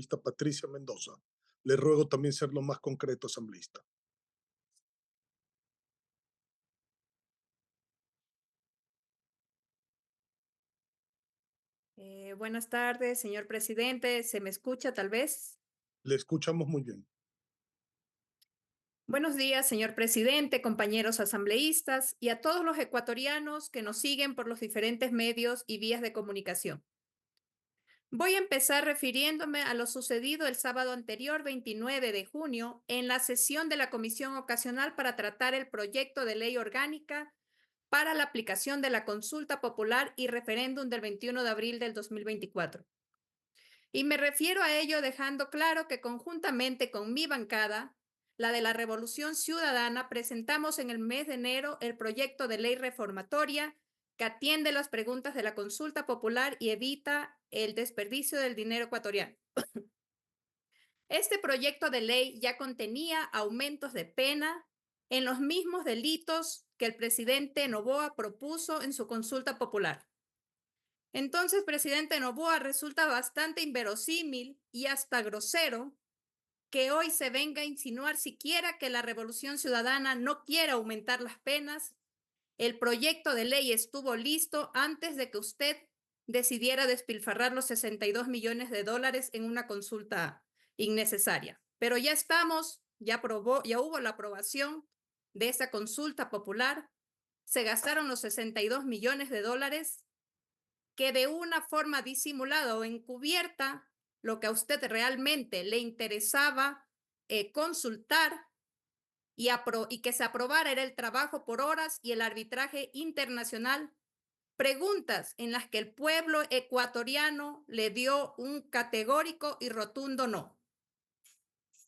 asambleísta Patricia Mendoza. Le ruego también ser lo más concreto, asambleísta. Buenas tardes, señor presidente. ¿Se me escucha tal vez? Le escuchamos muy bien. Buenos días, señor presidente, compañeros asambleístas y a todos los ecuatorianos que nos siguen por los diferentes medios y vías de comunicación. Voy a empezar refiriéndome a lo sucedido el sábado anterior, 29 de junio, en la sesión de la Comisión Ocasional para tratar el proyecto de ley orgánica para la aplicación de la consulta popular y referéndum del 21 de abril del 2024. Y me refiero a ello dejando claro que conjuntamente con mi bancada, la de la Revolución Ciudadana, presentamos en el mes de enero el proyecto de ley reformatoria que atiende las preguntas de la consulta popular y evita el desperdicio del dinero ecuatoriano. Este proyecto de ley ya contenía aumentos de pena en los mismos delitos que el presidente Noboa propuso en su consulta popular. Entonces, presidente Noboa, resulta bastante inverosímil y hasta grosero que hoy se venga a insinuar siquiera que la Revolución Ciudadana no quiera aumentar las penas. El proyecto de ley estuvo listo antes de que usted decidiera despilfarrar los 62 millones de dólares en una consulta innecesaria. Pero ya estamos, ya hubo la aprobación de esa consulta popular, se gastaron los 62 millones de dólares que de una forma disimulada o encubierta, lo que a usted realmente le interesaba consultar y que se aprobara era el trabajo por horas y el arbitraje internacional, preguntas en las que el pueblo ecuatoriano le dio un categórico y rotundo no.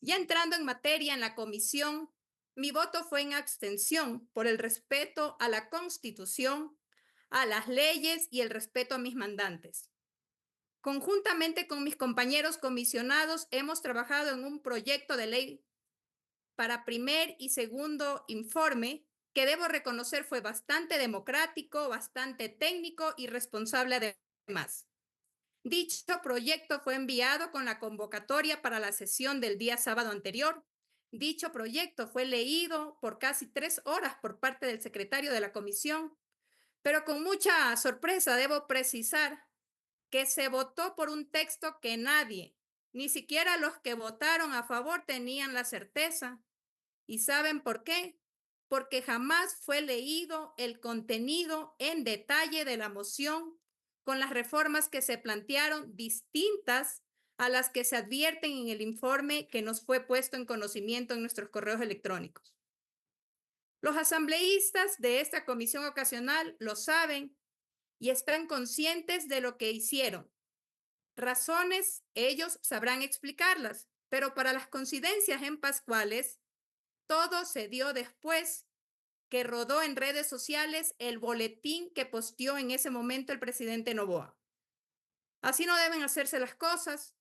Ya entrando en materia en la comisión, mi voto fue en abstención por el respeto a la Constitución, a las leyes y el respeto a mis mandantes. Conjuntamente con mis compañeros comisionados, hemos trabajado en un proyecto de ley para primer y segundo informe que debo reconocer fue bastante democrático, bastante técnico y responsable además. Dicho proyecto fue enviado con la convocatoria para la sesión del día sábado anterior. Dicho proyecto fue leído por casi 3 horas por parte del secretario de la comisión, pero con mucha sorpresa debo precisar que se votó por un texto que nadie, ni siquiera los que votaron a favor, tenían la certeza. ¿Y saben por qué? Porque jamás fue leído el contenido en detalle de la moción con las reformas que se plantearon distintas a las que se advierten en el informe que nos fue puesto en conocimiento en nuestros correos electrónicos. Los asambleístas de esta comisión ocasional lo saben y están conscientes de lo que hicieron. Razones, ellos sabrán explicarlas, pero para las coincidencias en Pascuales, todo se dio después que rodó en redes sociales el boletín que posteó en ese momento el presidente Noboa. Así no deben hacerse las cosas.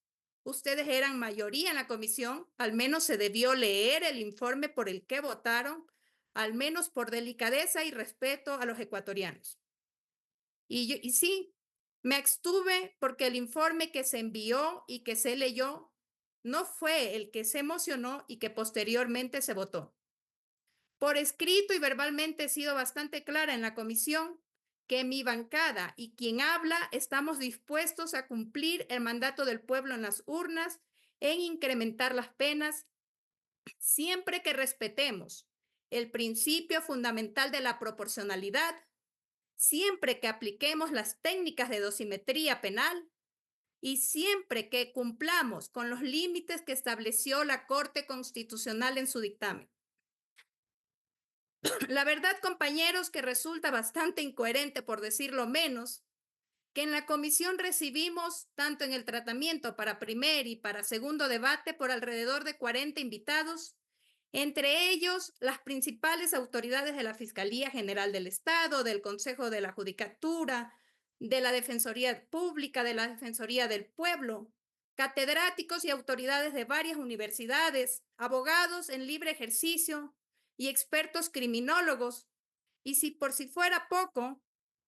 Ustedes eran mayoría en la comisión, al menos se debió leer el informe por el que votaron, al menos por delicadeza y respeto a los ecuatorianos. Y sí, me abstuve porque el informe que se envió y que se leyó no fue el que se emocionó y que posteriormente se votó. Por escrito y verbalmente he sido bastante clara en la comisión que mi bancada y quien habla estamos dispuestos a cumplir el mandato del pueblo en las urnas en incrementar las penas siempre que respetemos el principio fundamental de la proporcionalidad, siempre que apliquemos las técnicas de dosimetría penal y siempre que cumplamos con los límites que estableció la Corte Constitucional en su dictamen. La verdad, compañeros, que resulta bastante incoherente, por decirlo menos, que en la comisión recibimos, tanto en el tratamiento para primer y para segundo debate, por alrededor de 40 invitados, entre ellos las principales autoridades de la Fiscalía General del Estado, del Consejo de la Judicatura, de la Defensoría Pública, de la Defensoría del Pueblo, catedráticos y autoridades de varias universidades, abogados en libre ejercicio y expertos criminólogos. Y por si fuera poco,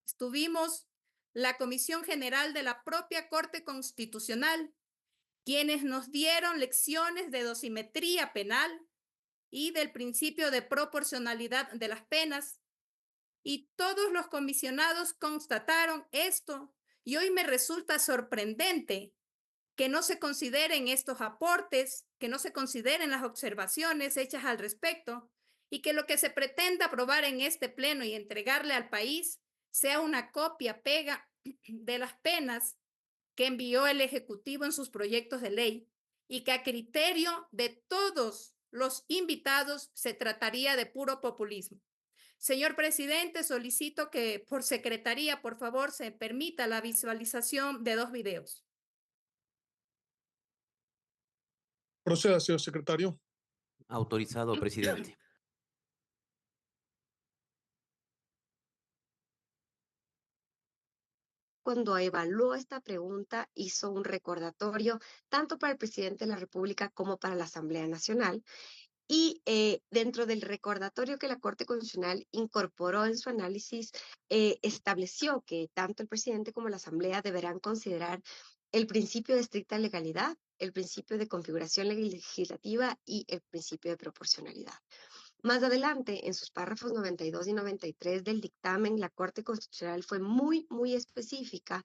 estuvimos la Comisión General de la propia Corte Constitucional quienes nos dieron lecciones de dosimetría penal y del principio de proporcionalidad de las penas. Y todos los comisionados constataron esto. Y hoy me resulta sorprendente que no se consideren estos aportes, que no se consideren las observaciones hechas al respecto y que lo que se pretenda aprobar en este pleno y entregarle al país sea una copia pega de las penas que envió el Ejecutivo en sus proyectos de ley y que a criterio de todos los invitados se trataría de puro populismo. Señor presidente, solicito que por secretaría, por favor, se permita la visualización de 2 videos. Proceda, señor secretario. Autorizado, presidente. Cuando evaluó esta pregunta, hizo un recordatorio tanto para el presidente de la República como para la Asamblea Nacional. Y dentro del recordatorio que la Corte Constitucional incorporó en su análisis, estableció que tanto el presidente como la Asamblea deberán considerar el principio de estricta legalidad, el principio de configuración legislativa y el principio de proporcionalidad. Más adelante, en sus párrafos 92 y 93 del dictamen, la Corte Constitucional fue muy específica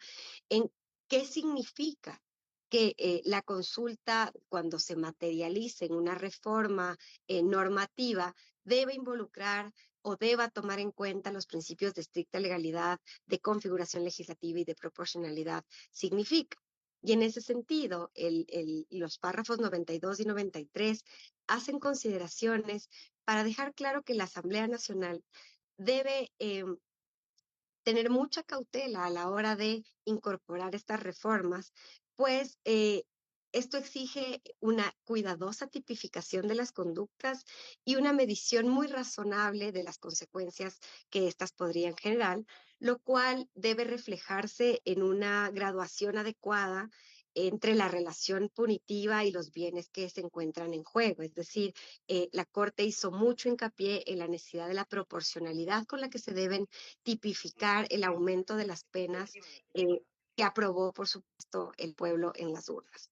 en qué significa que la consulta, cuando se materialice en una reforma normativa, debe involucrar o deba tomar en cuenta los principios de estricta legalidad, de configuración legislativa y de proporcionalidad. Significa. Y en ese sentido, los párrafos 92 y 93 hacen consideraciones para dejar claro que la Asamblea Nacional debe tener mucha cautela a la hora de incorporar estas reformas, pues esto exige una cuidadosa tipificación de las conductas y una medición muy razonable de las consecuencias que éstas podrían generar, lo cual debe reflejarse en una graduación adecuada entre la relación punitiva y los bienes que se encuentran en juego. Es decir, la Corte hizo mucho hincapié en la necesidad de la proporcionalidad con la que se deben tipificar el aumento de las penas que aprobó, por supuesto, el pueblo en las urnas.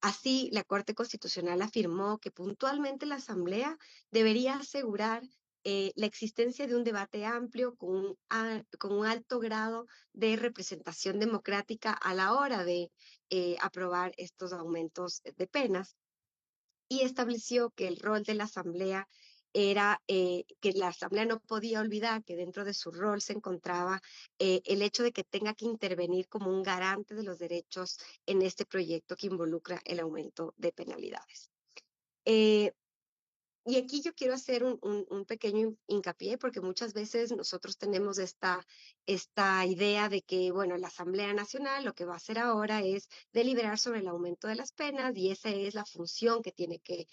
Así, la Corte Constitucional afirmó que puntualmente la Asamblea debería asegurar la existencia de un debate amplio con un alto grado de representación democrática a la hora de aprobar estos aumentos de penas y estableció que el rol de la Asamblea era que la Asamblea no podía olvidar que dentro de su rol se encontraba el hecho de que tenga que intervenir como un garante de los derechos en este proyecto que involucra el aumento de penalidades. Eh, y aquí yo quiero hacer un pequeño hincapié porque muchas veces nosotros tenemos esta idea de que, bueno, la Asamblea Nacional lo que va a hacer ahora es deliberar sobre el aumento de las penas y esa es la función que tiene que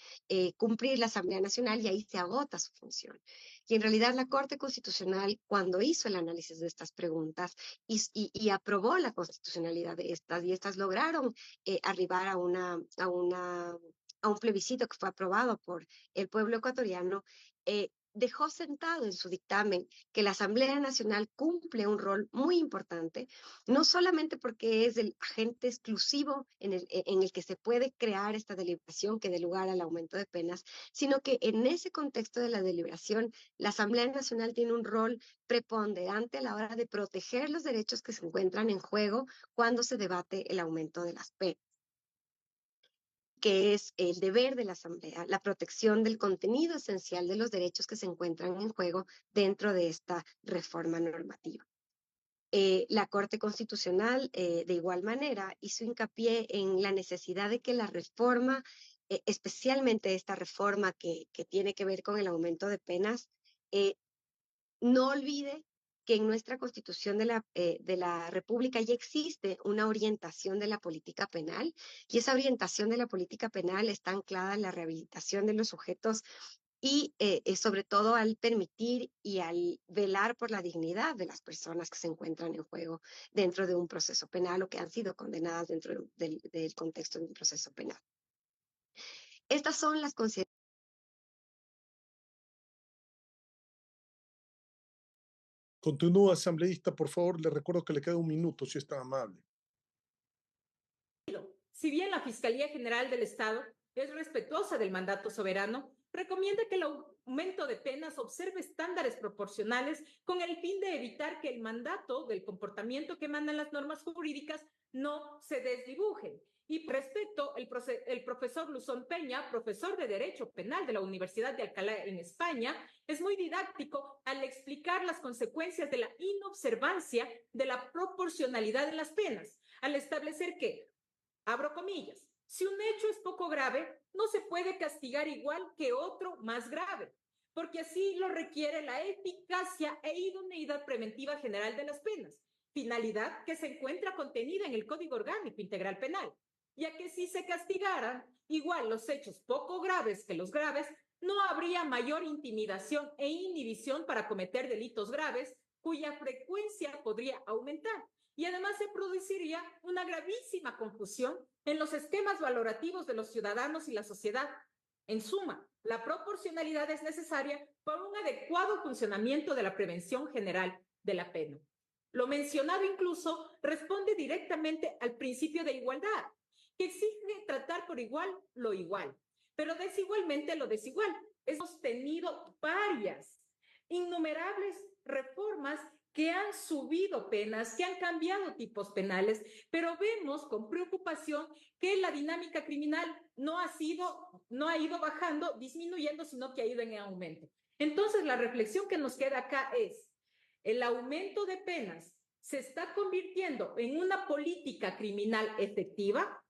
cumplir la Asamblea Nacional y ahí se agota su función. Y en realidad la Corte Constitucional, cuando hizo el análisis de estas preguntas y aprobó la constitucionalidad de estas y estas lograron arribar a un plebiscito que fue aprobado por el pueblo ecuatoriano, dejó sentado en su dictamen que la Asamblea Nacional cumple un rol muy importante, no solamente porque es el agente exclusivo en el que se puede crear esta deliberación que dé lugar al aumento de penas, sino que en ese contexto de la deliberación, la Asamblea Nacional tiene un rol preponderante a la hora de proteger los derechos que se encuentran en juego cuando se debate el aumento de las penas, que es el deber de la Asamblea, la protección del contenido esencial de los derechos que se encuentran en juego dentro de esta reforma normativa. La Corte Constitucional, de igual manera, hizo hincapié en la necesidad de que la reforma, especialmente esta reforma que tiene que ver con el aumento de penas, no olvide que en nuestra Constitución de la República ya existe una orientación de la política penal y esa orientación de la política penal está anclada en la rehabilitación de los sujetos y sobre todo al permitir y al velar por la dignidad de las personas que se encuentran en juego dentro de un proceso penal o que han sido condenadas dentro del contexto de un proceso penal. Estas son las consideraciones. Continúa, asambleísta, por favor. Le recuerdo que le queda un minuto, si es tan amable. Si bien la Fiscalía General del Estado es respetuosa del mandato soberano, recomienda que el aumento de penas observe estándares proporcionales con el fin de evitar que el mandato del comportamiento que mandan las normas jurídicas no se desdibujen. Y respecto, el profesor Luzón Peña, profesor de Derecho Penal de la Universidad de Alcalá en España, es muy didáctico al explicar las consecuencias de la inobservancia de la proporcionalidad de las penas, al establecer que, abro comillas, si un hecho es poco grave, no se puede castigar igual que otro más grave, porque así lo requiere la eficacia e idoneidad preventiva general de las penas, finalidad que se encuentra contenida en el Código Orgánico Integral Penal, ya que si se castigaran igual los hechos poco graves que los graves, no habría mayor intimidación e inhibición para cometer delitos graves, cuya frecuencia podría aumentar. Y además se produciría una gravísima confusión en los esquemas valorativos de los ciudadanos y la sociedad. En suma, la proporcionalidad es necesaria para un adecuado funcionamiento de la prevención general de la pena. Lo mencionado incluso responde directamente al principio de igualdad, que exige tratar por igual lo igual, pero desigualmente lo desigual. Hemos tenido innumerables reformas que han subido penas, que han cambiado tipos penales, pero vemos con preocupación que la dinámica criminal no ha ido bajando, disminuyendo, sino que ha ido en aumento. Entonces, la reflexión que nos queda acá es, ¿el aumento de penas se está convirtiendo en una política criminal efectiva?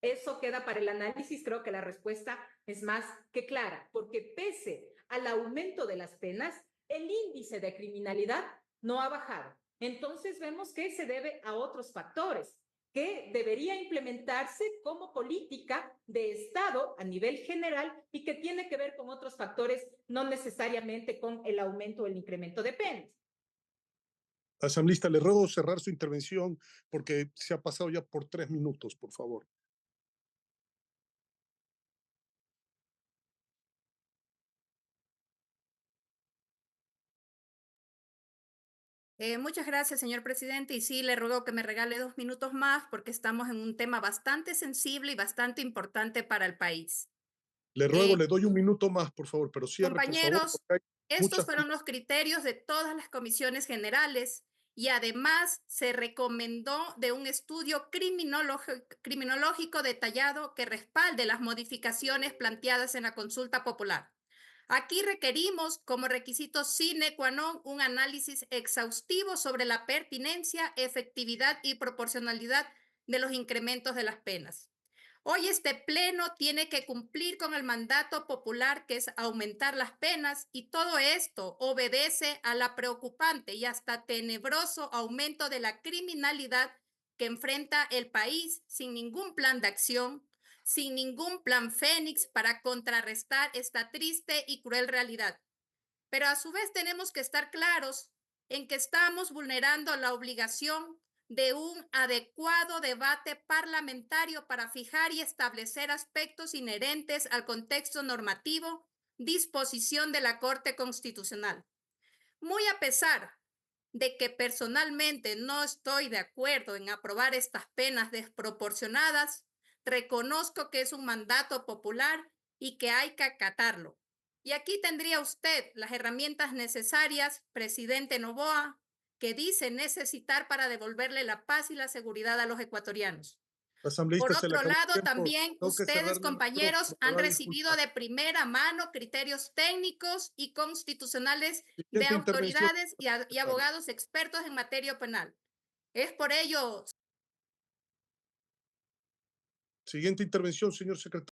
Eso queda para el análisis. Creo que la respuesta es más que clara, porque pese al aumento de las penas, el índice de criminalidad no ha bajado. Entonces vemos que se debe a otros factores que debería implementarse como política de Estado a nivel general y que tiene que ver con otros factores, no necesariamente con el aumento o el incremento de penas. Asambleísta, le ruego cerrar su intervención porque se ha pasado ya por 3 minutos, por favor. Muchas gracias, señor presidente. Y sí, le ruego que me regale 2 minutos más porque estamos en un tema bastante sensible y bastante importante para el país. Le ruego, le doy 1 minuto más, por favor, pero cierre, por favor, Compañeros, porque hay estos muchas... fueron los criterios de todas las comisiones generales y además se recomendó de un estudio criminológico detallado que respalde las modificaciones planteadas en la consulta popular. Aquí requerimos como requisito sine qua non un análisis exhaustivo sobre la pertinencia, efectividad y proporcionalidad de los incrementos de las penas. Hoy este pleno tiene que cumplir con el mandato popular, que es aumentar las penas, y todo esto obedece a la preocupante y hasta tenebroso aumento de la criminalidad que enfrenta el país sin ningún plan de acción, sin ningún plan Fénix para contrarrestar esta triste y cruel realidad. Pero a su vez tenemos que estar claros en que estamos vulnerando la obligación de un adecuado debate parlamentario para fijar y establecer aspectos inherentes al contexto normativo, disposición de la Corte Constitucional. Muy a pesar de que personalmente no estoy de acuerdo en aprobar estas penas desproporcionadas, reconozco que es un mandato popular y que hay que acatarlo. Y aquí tendría usted las herramientas necesarias, presidente Noboa, que dice necesitar para devolverle la paz y la seguridad a los ecuatorianos. Asambleísta, Por se le otro acabó el lado, tiempo. también Tengo que cerrar ustedes, mi micrófono, compañeros, me han va a recibido disculpar. de primera mano criterios técnicos y constitucionales de Siguiente intervención, autoridades y abogados expertos en materia penal. Es por ello, Siguiente intervención, señor secretario.